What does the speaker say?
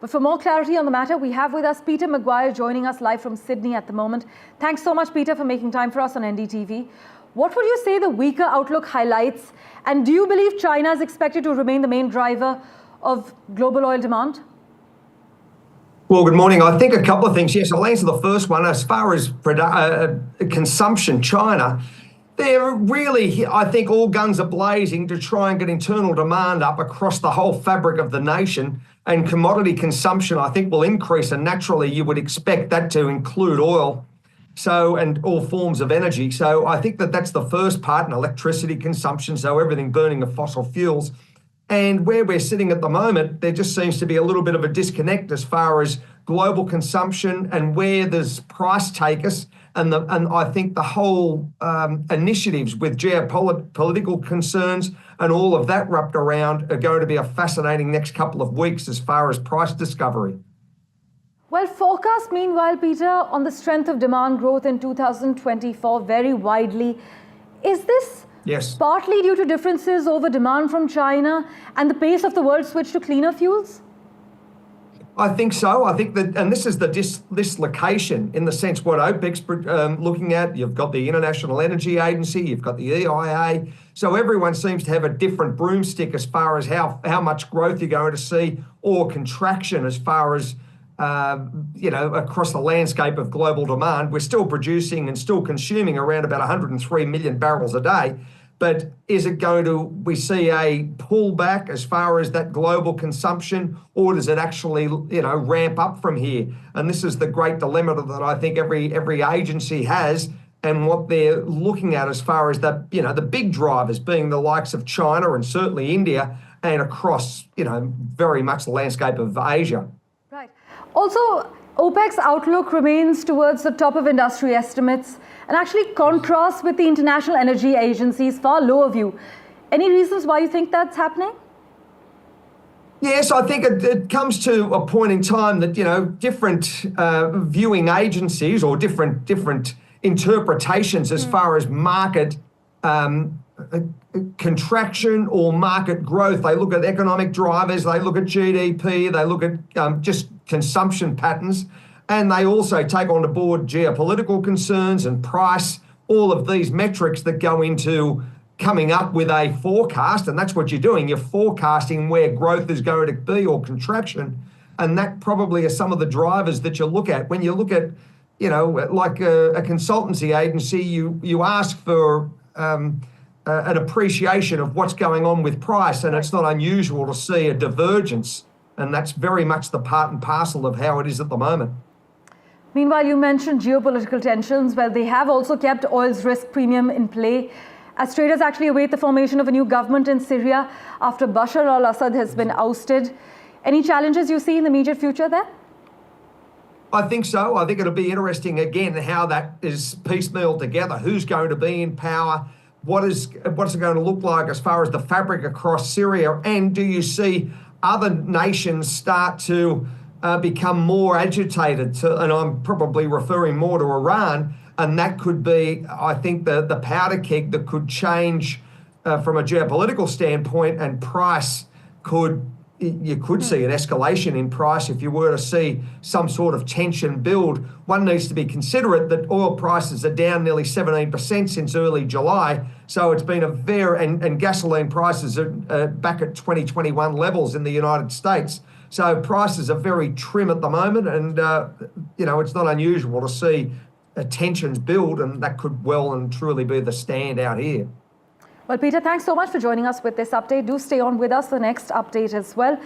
But for more clarity on the matter, we have with us Peter Mcguire joining us live from Sydney at the moment. Thanks so much, Peter, for making time for us on NDTV. What would you say the weaker outlook highlights? And do you believe China is expected to remain the main driver of global oil demand? Well, good morning. I think a couple of things. Yes, I'll answer the first one. As far as consumption, China, they're really, I think, all guns are blazing to try and get internal demand up across the whole fabric of the nation. And commodity consumption, I think, will increase. And naturally, you would expect that to include oil, and all forms of energy. So I think that that's the first part, and electricity consumption, so everything burning of fossil fuels. And where we're sitting at the moment, there just seems to be a little bit of a disconnect as far as global consumption and where there's price takers. And I think the whole initiatives with geopolitical concerns and all of that wrapped around are going to be a fascinating next couple of weeks as far as price discovery. Well, forecasts, meanwhile, Peter, on the strength of demand growth in 2024 vary widely. Is this partly due to differences over demand from China and the pace of the world switch to cleaner fuels? I think so. I think that, and this is the dislocation in the sense what OPEC's looking at. You've got the International Energy Agency, you've got the EIA. So everyone seems to have a different broomstick as far as how much growth you're going to see or contraction as far as across the landscape of global demand. We're still producing and still consuming around about 103 million barrels a day. But is it going to, we see a pullback as far as that global consumption, or does it actually, ramp up from here? And this is the great dilemma that I think every agency has, and what they're looking at as far as the big drivers being the likes of China and certainly India, and across, very much the landscape of Asia. Right. Also, OPEC's outlook remains towards the top of industry estimates and actually contrasts with the International Energy Agency's far lower view. Any reasons why you think that's happening? Yes, I think it comes to a point in time that, different viewing agencies or different interpretations as far as market contraction or market growth. They look at economic drivers, they look at GDP, they look at just consumption patterns, and they also take on board geopolitical concerns and price, all of these metrics that go into coming up with a forecast. And that's what you're doing. You're forecasting where growth is going to be or contraction. And that probably are some of the drivers that you look at. When you look at, like a consultancy agency, you ask for an appreciation of what's going on with price, and it's not unusual to see a divergence, and that's very much the part and parcel of how it is at the moment. Meanwhile, you mentioned geopolitical tensions. Well, they have also kept oil's risk premium in play as traders actually await the formation of a new government in Syria after Bashar al-Assad has been ousted. Any challenges you see in the immediate future there? I think so. I think it'll be interesting again how that is piecemealed together. Who's going to be in power? What's it going to look like as far as the fabric across Syria? And do you see other nations start to become more agitated? And I'm probably referring more to Iran. And that could be, I think, the powder keg that could change from a geopolitical standpoint, and price you could see an escalation in price if you were to see some sort of tension build. One needs to be considerate that oil prices are down nearly 17% since early July. So it's been and gasoline prices are back at 2021 levels in the United States. So prices are very trim at the moment, and it's not unusual to see tensions build, and that could well and truly be the standout here. Well, Peter, thanks so much for joining us with this update. Do stay on with us for the next update as well.